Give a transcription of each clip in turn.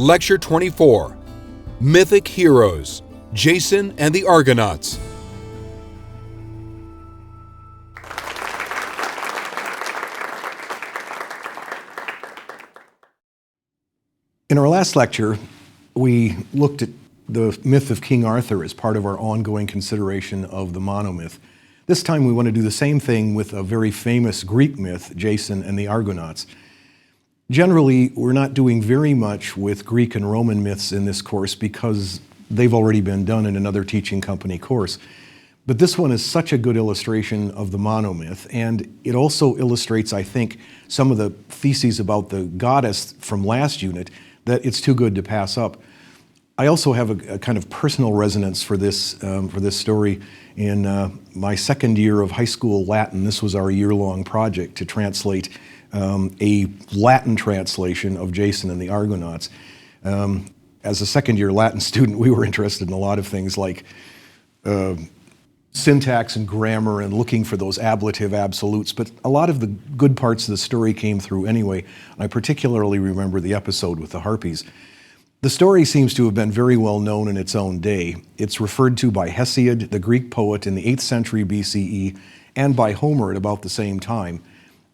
Lecture 24, Mythic Heroes, Jason and the Argonauts. In our last lecture, we looked at the myth of King Arthur as part of our ongoing consideration of the monomyth. This time we want to do the same thing with a very famous Greek myth, Jason and the Argonauts. Generally, we're not doing very much with Greek and Roman myths in this course because they've already been done in another teaching company course. But this one is such a good illustration of the monomyth, and it also illustrates, I think, some of the theses about the goddess from last unit that it's too good to pass up. I also have a kind of personal resonance for this story. In my second year of high school Latin, this was our year-long project to translate a Latin translation of Jason and the Argonauts. As a second-year Latin student, we were interested in a lot of things like syntax and grammar and looking for those ablative absolutes, but a lot of the good parts of the story came through anyway. I particularly remember the episode with the harpies. The story seems to have been very well known in its own day. It's referred to by Hesiod, the Greek poet, in the 8th century BCE, and by Homer at about the same time.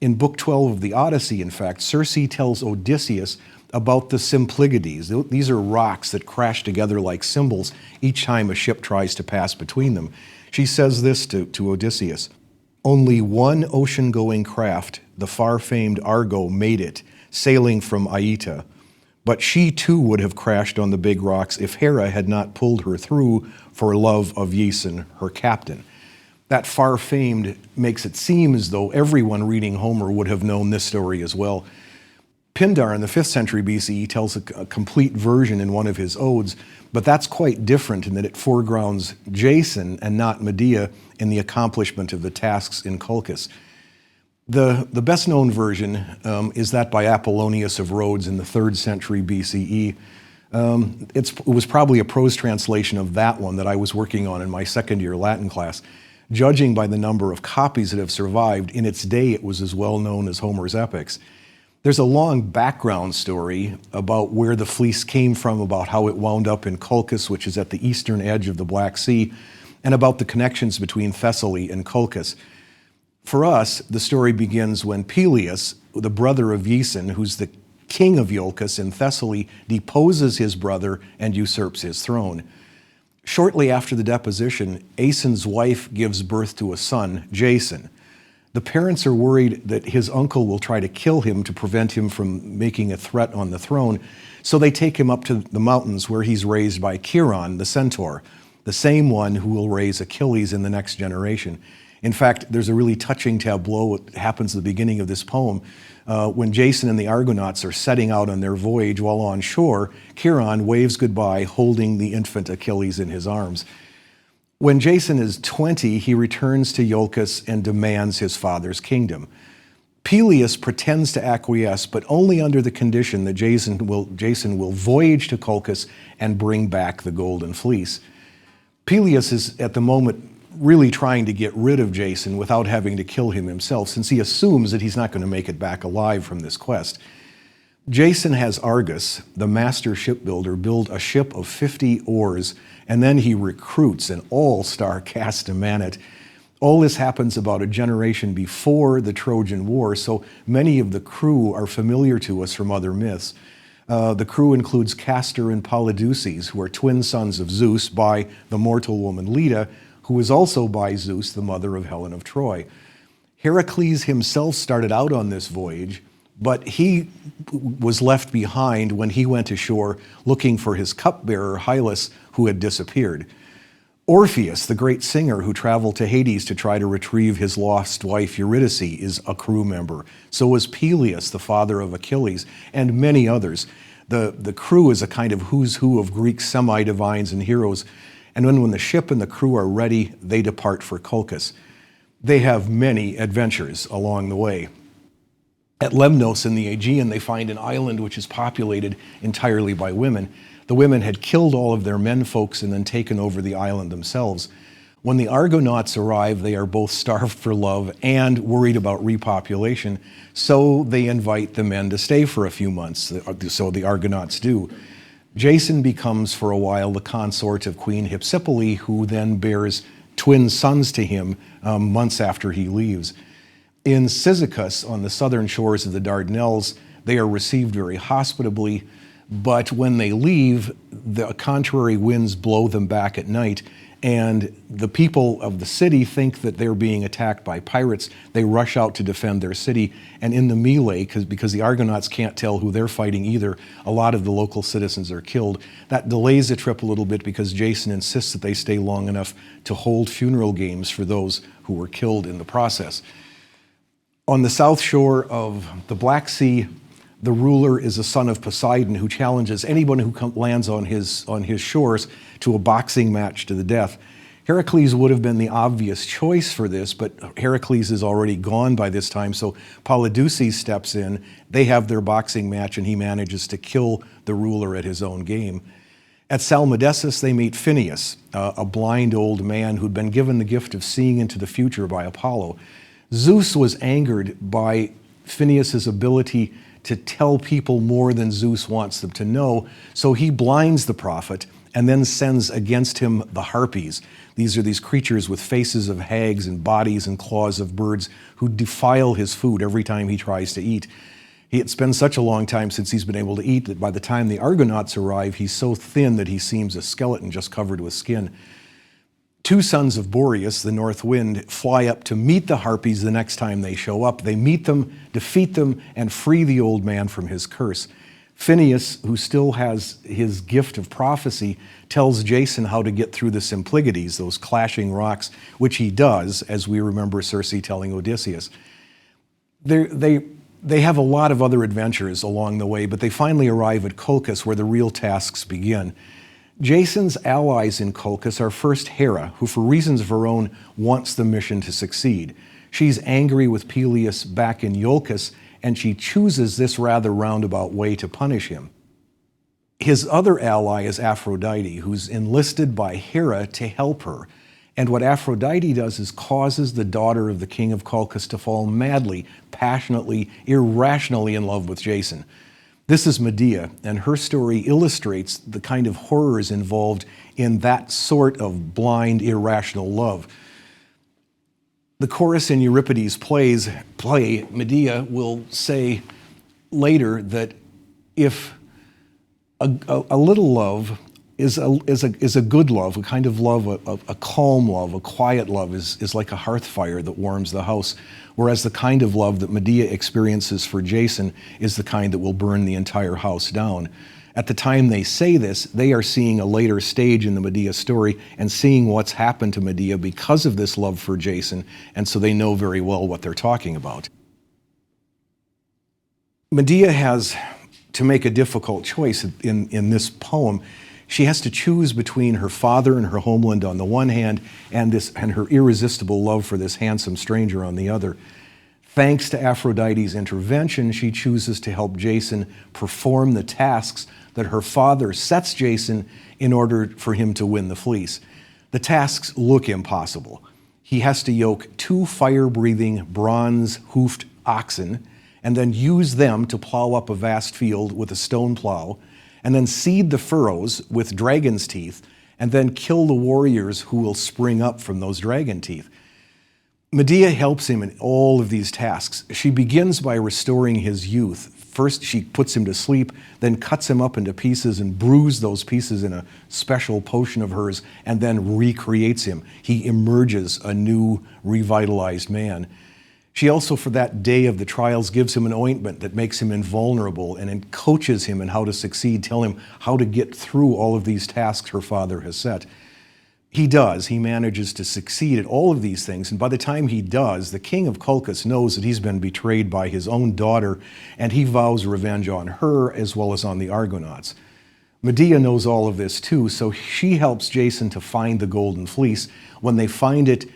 In Book 12 of the Odyssey, in fact, Circe tells Odysseus about the Symplegades. These are rocks that crash together like cymbals each time a ship tries to pass between them. She says this to Odysseus: "Only one ocean-going craft, the far-famed Argo, made it, sailing from Aita. But she too would have crashed on the big rocks if Hera had not pulled her through for love of Jason, her captain." That far-famed makes it seem as though everyone reading Homer would have known this story as well. Pindar in the 5th century BCE tells a complete version in one of his odes, but that's quite different in that it foregrounds Jason and not Medea in the accomplishment of the tasks in Colchis. The best-known version is that by Apollonius of Rhodes in the 3rd century BCE. It was probably a prose translation of that one that I was working on in my second-year Latin class. Judging by the number of copies that have survived, in its day it was as well known as Homer's epics. There's a long background story about where the fleece came from, about how it wound up in Colchis, which is at the eastern edge of the Black Sea, and about the connections between Thessaly and Colchis. For us, the story begins when Peleus, the brother of Jason, who's the king of Iolcus in Thessaly, deposes his brother and usurps his throne. Shortly after the deposition, Aeson's wife gives birth to a son, Jason. The parents are worried that his uncle will try to kill him to prevent him from making a threat on the throne, so they take him up to the mountains where he's raised by Chiron, the centaur, the same one who will raise Achilles in the next generation. In fact, there's a really touching tableau that happens at the beginning of this poem. When Jason and the Argonauts are setting out on their voyage, while on shore, Chiron waves goodbye, holding the infant Achilles in his arms. When Jason is 20, he returns to Iolcus and demands his father's kingdom. Peleus pretends to acquiesce, but only under the condition that Jason will voyage to Colchis and bring back the golden fleece. Peleus is, at the moment, really trying to get rid of Jason without having to kill him himself, since he assumes that he's not going to make it back alive from this quest. Jason has Argus, the master shipbuilder, build a ship of 50 oars, and then he recruits an all-star cast to man it. All this happens about a generation before the Trojan War, so many of the crew are familiar to us from other myths. The crew includes Castor and Polydeuces, who are twin sons of Zeus by the mortal woman Leda, who is also by Zeus, the mother of Helen of Troy. Heracles himself started out on this voyage, but he was left behind when he went ashore looking for his cupbearer Hylas, who had disappeared. Orpheus, the great singer who traveled to Hades to try to retrieve his lost wife Eurydice, is a crew member. So is Peleus, the father of Achilles, and many others. The crew is a kind of who's who of Greek semi-divines and heroes. And when the ship and the crew are ready, they depart for Colchis. They have many adventures along the way. At Lemnos in the Aegean, they find an island which is populated entirely by women. The women had killed all of their men folks and then taken over the island themselves. When the Argonauts arrive, they are both starved for love and worried about repopulation, so they invite the men to stay for a few months, so the Argonauts do. Jason becomes for a while the consort of Queen Hypsipyle, who then bears twin sons to him months after he leaves. In Cyzicus, on the southern shores of the Dardanelles, they are received very hospitably, but when they leave, the contrary winds blow them back at night, and the people of the city think that they're being attacked by pirates. They rush out to defend their city, and in the melee, because the Argonauts can't tell who they're fighting either, a lot of the local citizens are killed. That delays the trip a little bit because Jason insists that they stay long enough to hold funeral games for those who were killed in the process. On the south shore of the Black Sea, the ruler is a son of Poseidon who challenges anyone who lands on his shores to a boxing match to the death. Heracles would have been the obvious choice for this, but Heracles is already gone by this time, so Polydeuces steps in. They have their boxing match, and he manages to kill the ruler at his own game. At Salmydessus, they meet Phineus, a blind old man who'd been given the gift of seeing into the future by Apollo. Zeus was angered by Phineus's ability to tell people more than Zeus wants them to know, so he blinds the prophet and then sends against him the Harpies. These are these creatures with faces of hags and bodies and claws of birds who defile his food every time he tries to eat. It's been such a long time since he's been able to eat that by the time the Argonauts arrive, he's so thin that he seems a skeleton just covered with skin. Two sons of Boreas, the north wind, fly up to meet the Harpies the next time they show up. They meet them, defeat them, and free the old man from his curse. Phineus, who still has his gift of prophecy, tells Jason how to get through the Symplegades, those clashing rocks, which he does, as we remember Circe telling Odysseus. They have a lot of other adventures along the way, but they finally arrive at Colchis, where the real tasks begin. Jason's allies in Colchis are first Hera, who for reasons of her own wants the mission to succeed. She's angry with Peleus back in Iolcus, and she chooses this rather roundabout way to punish him. His other ally is Aphrodite, who's enlisted by Hera to help her. And what Aphrodite does is causes the daughter of the king of Colchis to fall madly, passionately, irrationally in love with Jason. This is Medea, and her story illustrates the kind of horrors involved in that sort of blind, irrational love. The chorus in Euripides' play, Medea will say later that if a little love is a good love, a kind of love, a calm love, a quiet love is like a hearth fire that warms the house, whereas the kind of love that Medea experiences for Jason is the kind that will burn the entire house down. At the time they say this, they are seeing a later stage in the Medea story and seeing what's happened to Medea because of this love for Jason, and so they know very well what they're talking about. Medea has to make a difficult choice in this poem. She has to choose between her father and her homeland on the one hand and her irresistible love for this handsome stranger on the other. Thanks to Aphrodite's intervention, she chooses to help Jason perform the tasks that her father sets Jason in order for him to win the fleece. The tasks look impossible. He has to yoke 2 fire-breathing, bronze-hoofed oxen and then use them to plow up a vast field with a stone plow, and then seed the furrows with dragon's teeth, and then kill the warriors who will spring up from those dragon teeth. Medea helps him in all of these tasks. She begins by restoring his youth. First, she puts him to sleep, then cuts him up into pieces and brews those pieces in a special potion of hers, and then recreates him. He emerges a new, revitalized man. She also, for that day of the trials, gives him an ointment that makes him invulnerable and coaches him in how to succeed, tell him how to get through all of these tasks her father has set. He does. He manages to succeed at all of these things, and by the time he does, the king of Colchis knows that he's been betrayed by his own daughter, and he vows revenge on her as well as on the Argonauts. Medea knows all of this too, so she helps Jason to find the golden fleece. When they find it,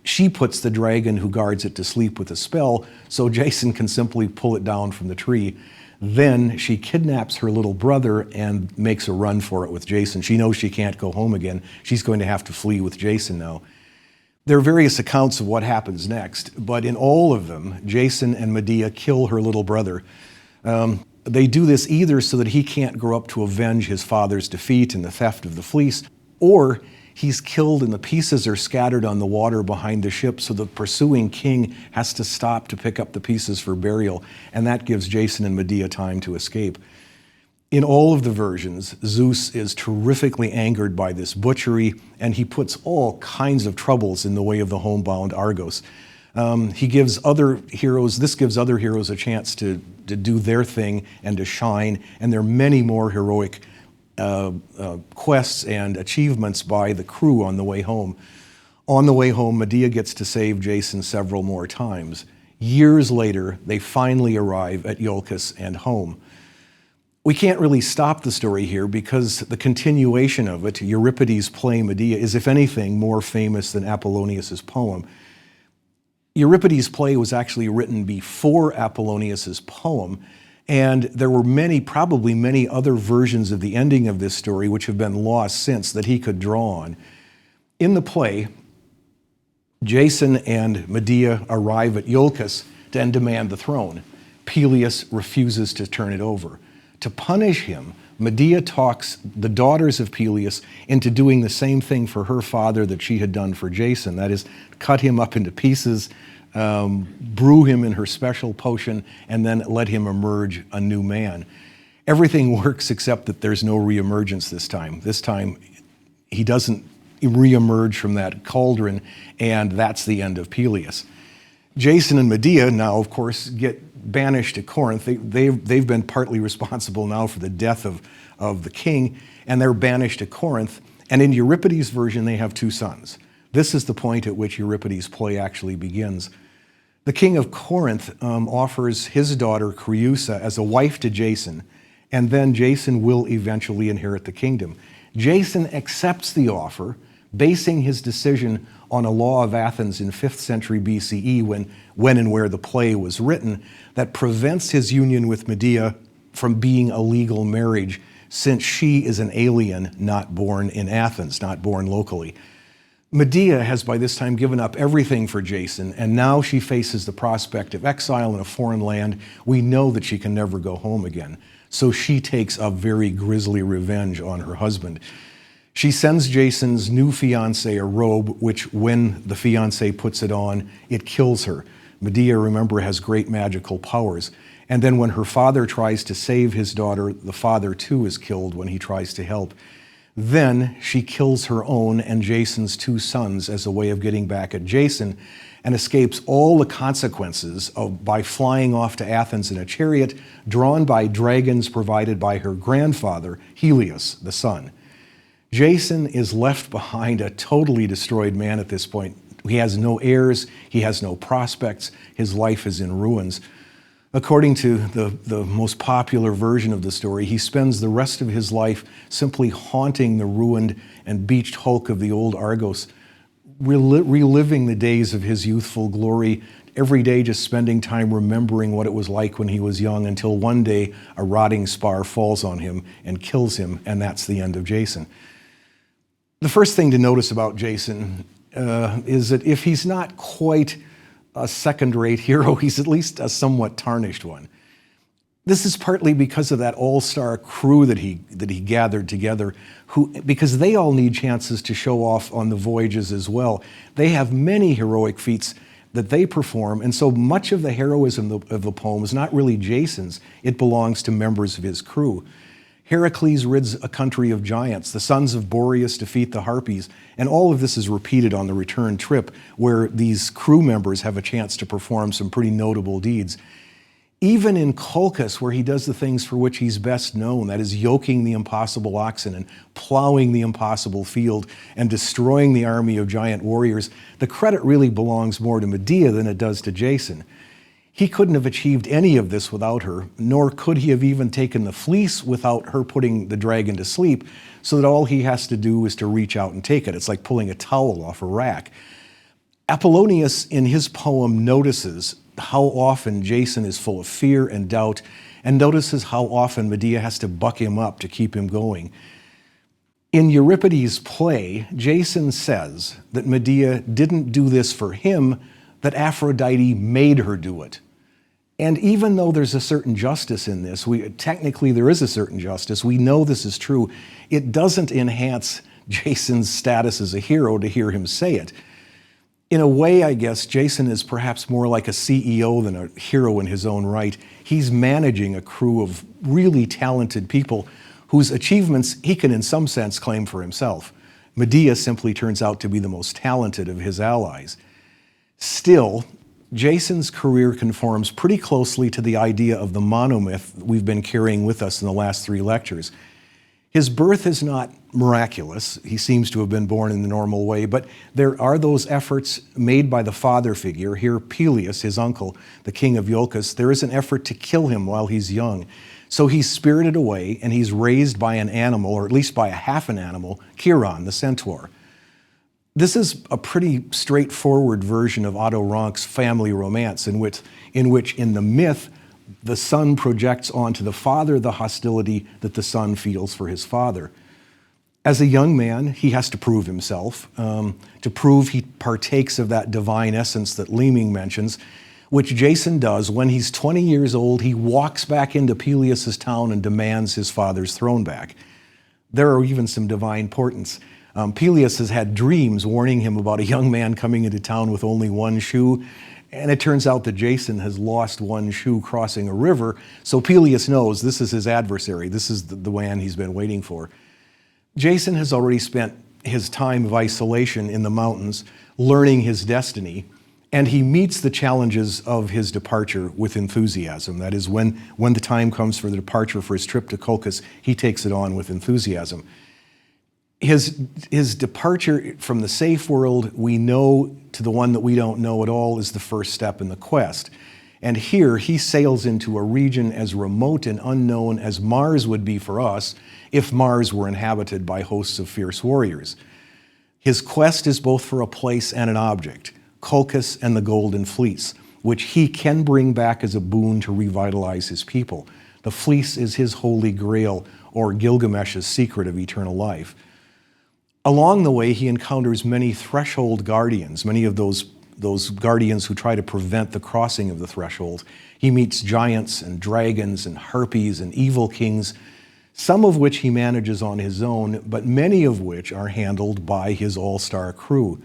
she puts the dragon who guards it to sleep with a spell, so Jason can simply pull it down from the tree. Then she kidnaps her little brother and makes a run for it with Jason. She knows she can't go home again. She's going to have to flee with Jason now. There are various accounts of what happens next, but in all of them, Jason and Medea kill her little brother. They do this either so that he can't grow up to avenge his father's defeat and the theft of the fleece, or he's killed and the pieces are scattered on the water behind the ship, so the pursuing king has to stop to pick up the pieces for burial, and that gives Jason and Medea time to escape. In all of the versions, Zeus is terrifically angered by this butchery, and he puts all kinds of troubles in the way of the homebound Argos. He gives other heroes, this gives other heroes a chance to do their thing and to shine, and there are many more heroic quests and achievements by the crew on the way home. On the way home, Medea gets to save Jason several more times. Years later, they finally arrive at Iolcus and home. We can't really stop the story here because the continuation of it, Euripides' play Medea, is, if anything, more famous than Apollonius's poem. Euripides' play was actually written before Apollonius's poem, and there were probably many other versions of the ending of this story which have been lost since that he could draw on. In the play, Jason and Medea arrive at Iolcus and demand the throne. Peleus refuses to turn it over. To punish him, Medea talks the daughters of Peleus into doing the same thing for her father that she had done for Jason. That is, cut him up into pieces, brew him in her special potion, and then let him emerge a new man. Everything works except that there's no reemergence this time. This time, he doesn't reemerge from that cauldron, and that's the end of Peleus. Jason and Medea now, of course, get banished to Corinth. They've been partly responsible now for the death of the king, and they're banished to Corinth. And in Euripides' version, they have two sons. This is the point at which Euripides' play actually begins. The king of Corinth offers his daughter Creusa as a wife to Jason, and then Jason will eventually inherit the kingdom. Jason accepts the offer, basing his decision on a law of Athens in 5th century BCE when and where the play was written that prevents his union with Medea from being a legal marriage, since she is an alien not born in Athens, not born locally. Medea has by this time given up everything for Jason, and now she faces the prospect of exile in a foreign land. We know that she can never go home again, so she takes a very grisly revenge on her husband. She sends Jason's new fiancée a robe, which when the fiancé puts it on, it kills her. Medea, remember, has great magical powers. And then when her father tries to save his daughter, the father too is killed when he tries to help. Then she kills her own and Jason's two sons as a way of getting back at Jason, and escapes all the consequences by flying off to Athens in a chariot drawn by dragons provided by her grandfather, Helios, the sun. Jason is left behind a totally destroyed man at this point. He has no heirs, he has no prospects, his life is in ruins. According to the most popular version of the story, he spends the rest of his life simply haunting the ruined and beached hulk of the old Argos, reliving the days of his youthful glory, every day just spending time remembering what it was like when he was young, until one day a rotting spar falls on him and kills him, and that's the end of Jason. The first thing to notice about Jason is that if he's not quite a second-rate hero, he's at least a somewhat tarnished one. This is partly because of that all-star crew that he gathered together, because they all need chances to show off on the voyages as well. They have many heroic feats that they perform, and so much of the heroism of the poem is not really Jason's, it belongs to members of his crew. Heracles rids a country of giants. The sons of Boreas defeat the Harpies. And all of this is repeated on the return trip, where these crew members have a chance to perform some pretty notable deeds. Even in Colchis, where he does the things for which he's best known, that is yoking the impossible oxen and plowing the impossible field and destroying the army of giant warriors, the credit really belongs more to Medea than it does to Jason. He couldn't have achieved any of this without her, nor could he have even taken the fleece without her putting the dragon to sleep, so that all he has to do is to reach out and take it. It's like pulling a towel off a rack. Apollonius, in his poem, notices how often Jason is full of fear and doubt, and notices how often Medea has to buck him up to keep him going. In Euripides' play, Jason says that Medea didn't do this for him, that Aphrodite made her do it. And even though there's a certain justice in this, technically there is a certain justice, we know this is true, it doesn't enhance Jason's status as a hero to hear him say it. In a way, I guess, Jason is perhaps more like a CEO than a hero in his own right. He's managing a crew of really talented people whose achievements he can in some sense claim for himself. Medea simply turns out to be the most talented of his allies. Still, Jason's career conforms pretty closely to the idea of the monomyth we've been carrying with us in the last 3 lectures. His birth is not miraculous. He seems to have been born in the normal way, but there are those efforts made by the father figure, here Peleus, his uncle, the king of Iolcus. There is an effort to kill him while he's young. So he's spirited away, and he's raised by an animal, or at least by a half an animal, Chiron, the centaur. This is a pretty straightforward version of Otto Ronk's family romance, in which in the myth, the son projects onto the father the hostility that the son feels for his father. As a young man, he has to prove himself, to prove he partakes of that divine essence that Leeming mentions, which Jason does. When he's 20 years old, he walks back into Peleus' town and demands his father's throne back. There are even some divine portents. Peleus has had dreams warning him about a young man coming into town with only one shoe, and it turns out that Jason has lost one shoe crossing a river, so Peleus knows this is his adversary. This is the man he's been waiting for. Jason has already spent his time of isolation in the mountains, learning his destiny, and he meets the challenges of his departure with enthusiasm. That is, when the time comes for the departure for his trip to Colchis, he takes it on with enthusiasm. His departure from the safe world we know to the one that we don't know at all is the first step in the quest. And here he sails into a region as remote and unknown as Mars would be for us if Mars were inhabited by hosts of fierce warriors. His quest is both for a place and an object, Colchis and the Golden Fleece, which he can bring back as a boon to revitalize his people. The fleece is his holy grail, or Gilgamesh's secret of eternal life. Along the way, he encounters many threshold guardians, many of those guardians who try to prevent the crossing of the threshold. He meets giants and dragons and harpies and evil kings, some of which he manages on his own, but many of which are handled by his all-star crew.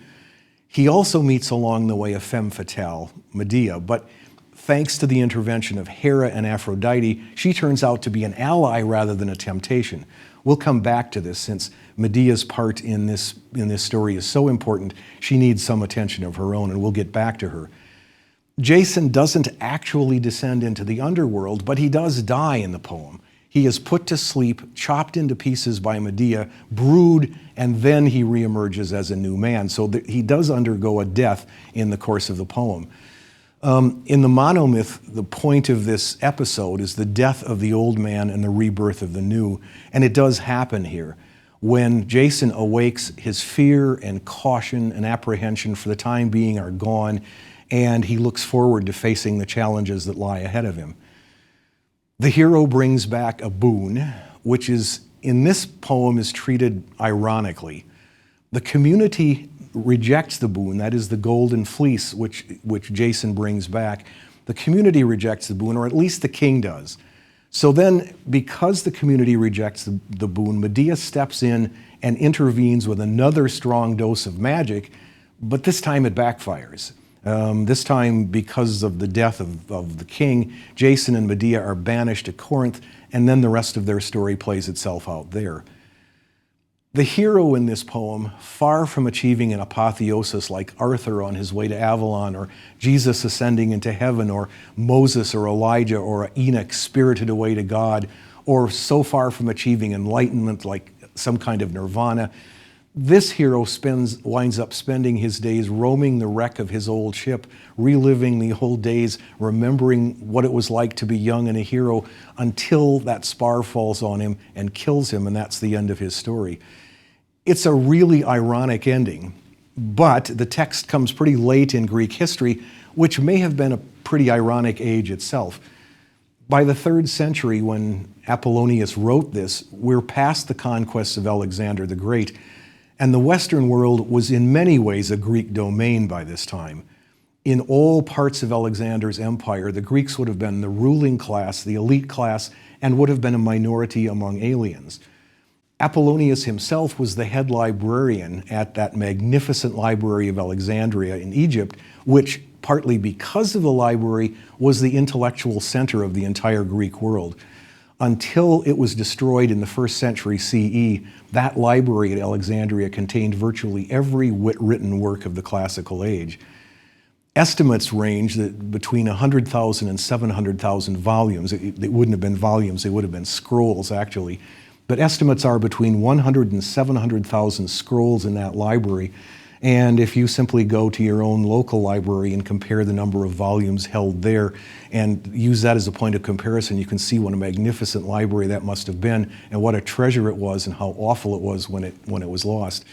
He also meets along the way a femme fatale, Medea, but thanks to the intervention of Hera and Aphrodite, she turns out to be an ally rather than a temptation. We'll come back to this since Medea's part in this story is so important, she needs some attention of her own, and we'll get back to her. Jason doesn't actually descend into the underworld, but he does die in the poem. He is put to sleep, chopped into pieces by Medea, brewed, and then he reemerges as a new man. So he does undergo a death in the course of the poem. In the monomyth, the point of this episode is the death of the old man and the rebirth of the new. And it does happen here. When Jason awakes, his fear and caution and apprehension for the time being are gone, and he looks forward to facing the challenges that lie ahead of him. The hero brings back a boon, which is, in this poem, is treated ironically. The community rejects the boon, that is the golden fleece, which Jason brings back. The community rejects the boon, or at least the king does. So then, because the community rejects the boon, Medea steps in and intervenes with another strong dose of magic, but this time it backfires. This time, because of the death of the king, Jason and Medea are banished to Corinth, and then the rest of their story plays itself out there. The hero in this poem, far from achieving an apotheosis like Arthur on his way to Avalon, or Jesus ascending into heaven, or Moses or Elijah or Enoch spirited away to God, or so far from achieving enlightenment like some kind of nirvana, this hero winds up spending his days roaming the wreck of his old ship, reliving the old days, remembering what it was like to be young and a hero, until that spar falls on him and kills him, and that's the end of his story. It's a really ironic ending, but the text comes pretty late in Greek history, which may have been a pretty ironic age itself. By the 3rd century, when Apollonius wrote this, we're past the conquests of Alexander the Great, and the Western world was in many ways a Greek domain by this time. In all parts of Alexander's empire, the Greeks would have been the ruling class, the elite class, and would have been a minority among aliens. Apollonius himself was the head librarian at that magnificent library of Alexandria in Egypt, which, partly because of the library, was the intellectual center of the entire Greek world. Until it was destroyed in the 1st century CE, that library at Alexandria contained virtually every written work of the classical age. Estimates range that between 100,000 and 700,000 volumes. It wouldn't have been volumes, they would have been scrolls actually. But estimates are between 100 and 700,000 scrolls in that library. And if you simply go to your own local library and compare the number of volumes held there and use that as a point of comparison, you can see what a magnificent library that must have been and what a treasure it was and how awful it was when it was lost.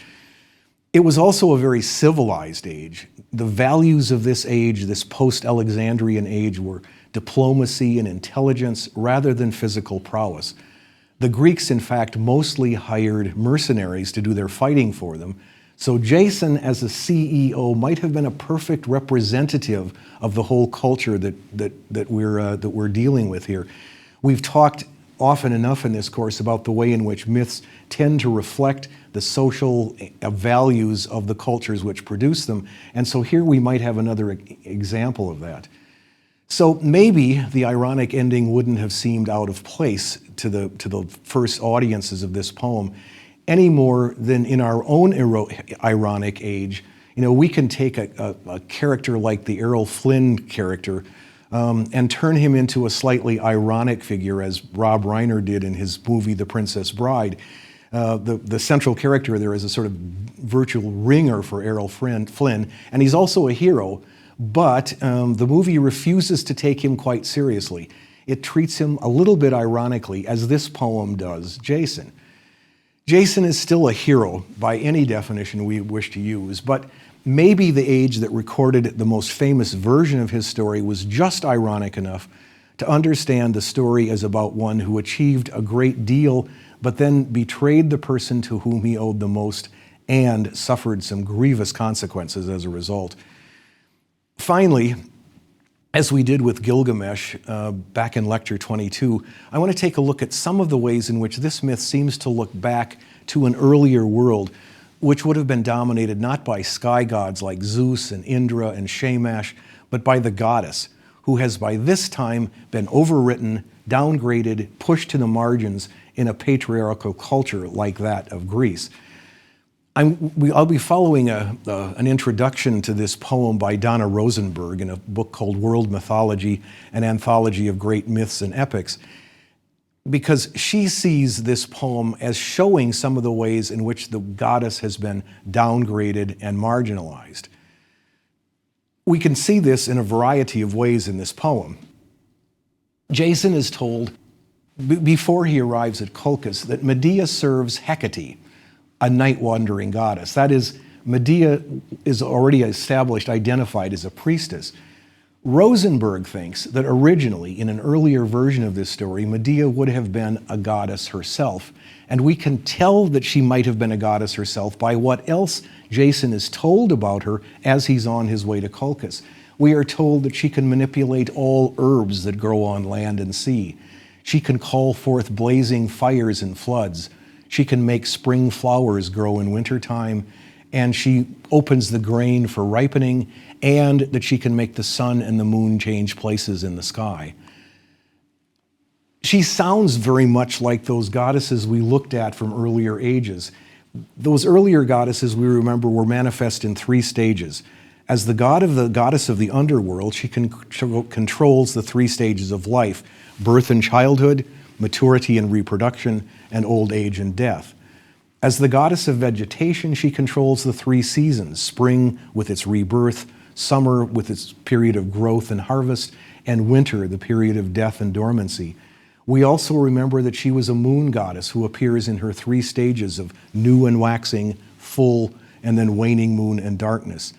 It was also a very civilized age. The values of this age, this post-Alexandrian age, were diplomacy and intelligence rather than physical prowess. The Greeks, in fact, mostly hired mercenaries to do their fighting for them. So Jason, as a CEO, might have been a perfect representative of the whole culture that we're dealing with here. We've talked often enough in this course about the way in which myths tend to reflect the social values of the cultures which produce them. And so here we might have another example of that. So maybe the ironic ending wouldn't have seemed out of place to the first audiences of this poem any more than in our own ironic age. You know, we can take a character like the Errol Flynn character and turn him into a slightly ironic figure, as Rob Reiner did in his movie The Princess Bride. The central character there is a sort of virtual ringer for Errol Flynn, and he's also a hero, but the movie refuses to take him quite seriously. It treats him a little bit ironically, as this poem does Jason. Jason is still a hero by any definition we wish to use, but maybe the age that recorded the most famous version of his story was just ironic enough to understand the story as about one who achieved a great deal, but then betrayed the person to whom he owed the most and suffered some grievous consequences as a result. Finally, as we did with Gilgamesh back in Lecture 22, I want to take a look at some of the ways in which this myth seems to look back to an earlier world, which would have been dominated not by sky gods like Zeus and Indra and Shamash, but by the goddess, who has by this time been overwritten, downgraded, pushed to the margins in a patriarchal culture like that of Greece. I'll be following an introduction to this poem by Donna Rosenberg in a book called World Mythology, an anthology of great myths and epics, because she sees this poem as showing some of the ways in which the goddess has been downgraded and marginalized. We can see this in a variety of ways in this poem. Jason is told, before he arrives at Colchis, that Medea serves Hecate, a night-wandering goddess. That is, Medea is already established, identified as a priestess. Rosenberg thinks that originally, in an earlier version of this story, Medea would have been a goddess herself, and we can tell that she might have been a goddess herself by what else Jason is told about her as he's on his way to Colchis. We are told that she can manipulate all herbs that grow on land and sea. She can call forth blazing fires and floods. She can make spring flowers grow in wintertime, and she opens the grain for ripening, and that she can make the sun and the moon change places in the sky. She sounds very much like those goddesses we looked at from earlier ages. Those earlier goddesses, we remember, were manifest in 3 stages. As the goddess of the underworld, she controls the 3 stages of life: birth and childhood, maturity and reproduction, and old age and death. As the goddess of vegetation, she controls the 3 seasons: spring with its rebirth, summer with its period of growth and harvest, and winter, the period of death and dormancy. We also remember that she was a moon goddess who appears in her 3 stages of new and waxing, full, and then waning moon and darkness.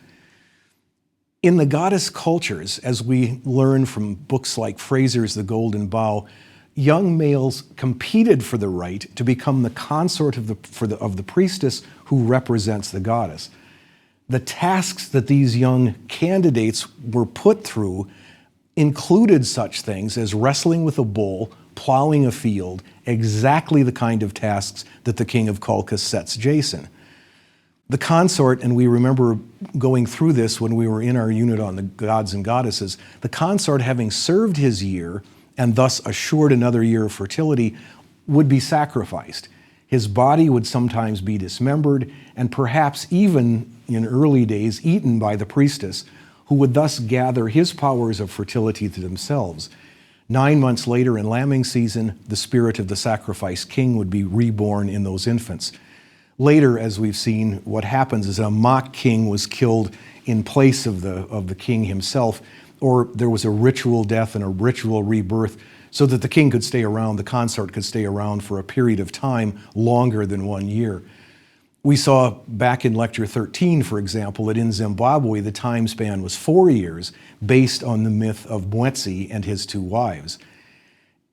In the goddess cultures, as we learn from books like Fraser's The Golden Bough, young males competed for the right to become the consort of the priestess who represents the goddess. The tasks that these young candidates were put through included such things as wrestling with a bull, plowing a field, exactly the kind of tasks that the king of Colchis sets Jason. The consort, and we remember going through this when we were in our unit on the gods and goddesses, the consort, having served his year and thus assured another year of fertility, would be sacrificed. His body would sometimes be dismembered and perhaps even in early days eaten by the priestess, who would thus gather his powers of fertility to themselves. 9 months later, in lambing season, the spirit of the sacrificed king would be reborn in those infants. Later, as we've seen, what happens is a mock king was killed in place of the king himself, or there was a ritual death and a ritual rebirth so that the king could stay around, the consort could stay around for a period of time longer than 1 year. We saw back in Lecture 13, for example, that in Zimbabwe, the time span was 4 years, based on the myth of Mwezi and his 2 wives.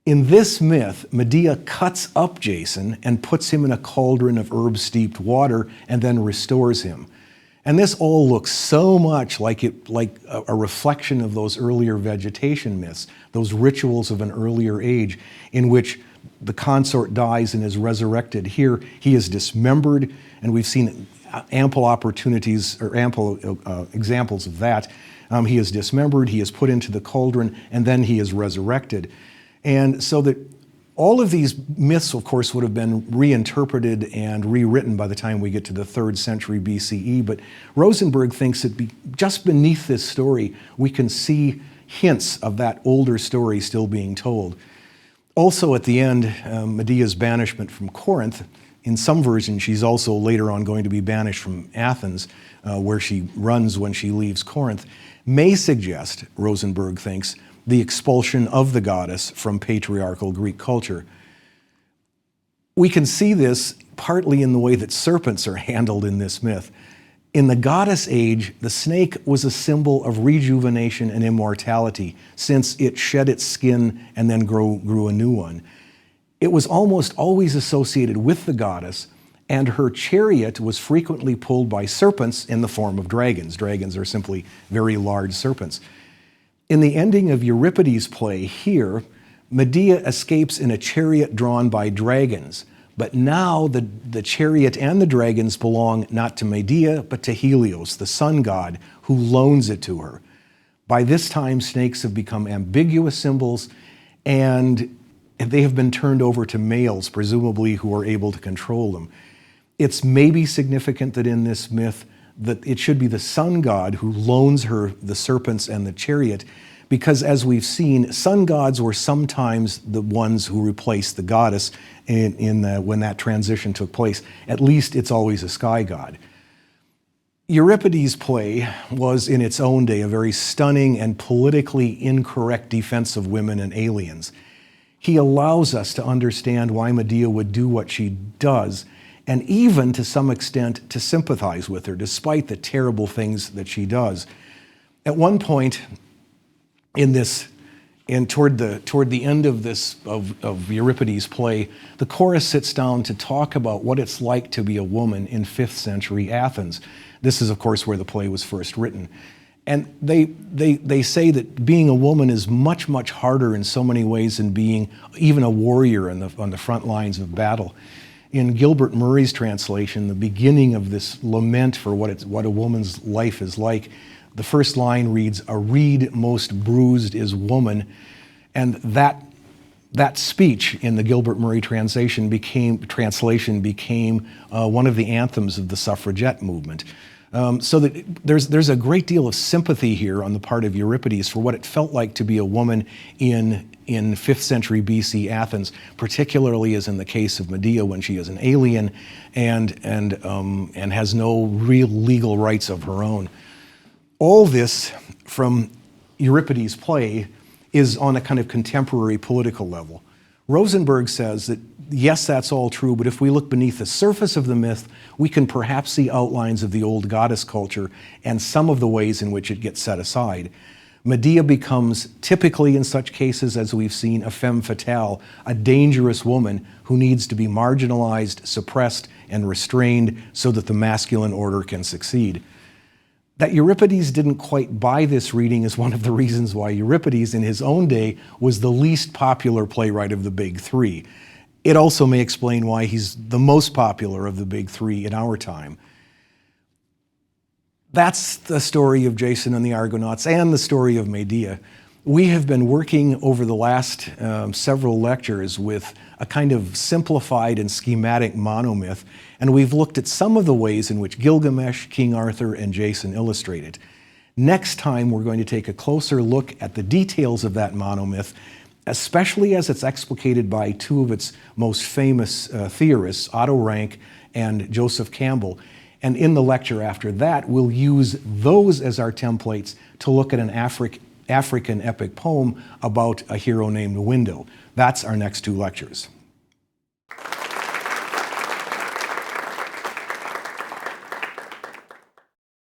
In this myth, Medea cuts up Jason and puts him in a cauldron of herb-steeped water and then restores him. And this all looks so much like a reflection of those earlier vegetation myths, those rituals of an earlier age in which the consort dies and is resurrected. Here, he is dismembered, and we've seen ample opportunities or ample examples of that. He is dismembered, he is put into the cauldron, and then he is resurrected. And so that all of these myths, of course, would have been reinterpreted and rewritten by the time we get to the 3rd century BCE. But Rosenberg thinks that just beneath this story, we can see hints of that older story still being told. Also at the end, Medea's banishment from Corinth. In some versions, she's also later on going to be banished from Athens, where she runs when she leaves Corinth, may suggest, Rosenberg thinks, the expulsion of the goddess from patriarchal Greek culture. We can see this partly in the way that serpents are handled in this myth. In the goddess age, the snake was a symbol of rejuvenation and immortality, since it shed its skin and then grew a new one. It was almost always associated with the goddess, and her chariot was frequently pulled by serpents in the form of dragons. Dragons are simply very large serpents. In the ending of Euripides' play here, Medea escapes in a chariot drawn by dragons, but now the chariot and the dragons belong not to Medea, but to Helios, the sun god, who loans it to her. By this time, snakes have become ambiguous symbols, and they have been turned over to males, presumably, who are able to control them. It's maybe significant that in this myth that it should be the sun god who loans her the serpents and the chariot, because as we've seen, sun gods were sometimes the ones who replaced the goddess when that transition took place. At least it's always a sky god. Euripides' play was in its own day a very stunning and politically incorrect defense of women and aliens. He allows us to understand why Medea would do what she does, and even to some extent to sympathize with her, despite the terrible things that she does. At one point in this, and toward the end of Euripides' play, the chorus sits down to talk about what it's like to be a woman in 5th century Athens. This is, of course, where the play was first written. And they say that being a woman is much, much harder in so many ways than being even a warrior on the front lines of battle. In Gilbert Murray's translation, the beginning of this lament for what a woman's life is like, the first line reads, "A reed most bruised is woman," and that speech in the Gilbert Murray translation became one of the anthems of the suffragette movement. So that there's a great deal of sympathy here on the part of Euripides for what it felt like to be a woman in 5th century BC Athens, particularly as in the case of Medea when she is an alien and has no real legal rights of her own. All this from Euripides' play is on a kind of contemporary political level. Rosenberg says that, yes, that's all true, but if we look beneath the surface of the myth, we can perhaps see outlines of the old goddess culture and some of the ways in which it gets set aside. Medea becomes, typically in such cases as we've seen, a femme fatale, a dangerous woman who needs to be marginalized, suppressed, and restrained so that the masculine order can succeed. That Euripides didn't quite buy this reading is one of the reasons why Euripides in his own day was the least popular playwright of the big three. It also may explain why he's the most popular of the big three in our time. That's the story of Jason and the Argonauts and the story of Medea. We have been working over the last several lectures with a kind of simplified and schematic monomyth, and we've looked at some of the ways in which Gilgamesh, King Arthur, and Jason illustrate it. Next time, we're going to take a closer look at the details of that monomyth, especially as it's explicated by two of its most famous theorists, Otto Rank and Joseph Campbell. And in the lecture after that, we'll use those as our templates to look at an African epic poem about a hero named Window. That's our next two lectures.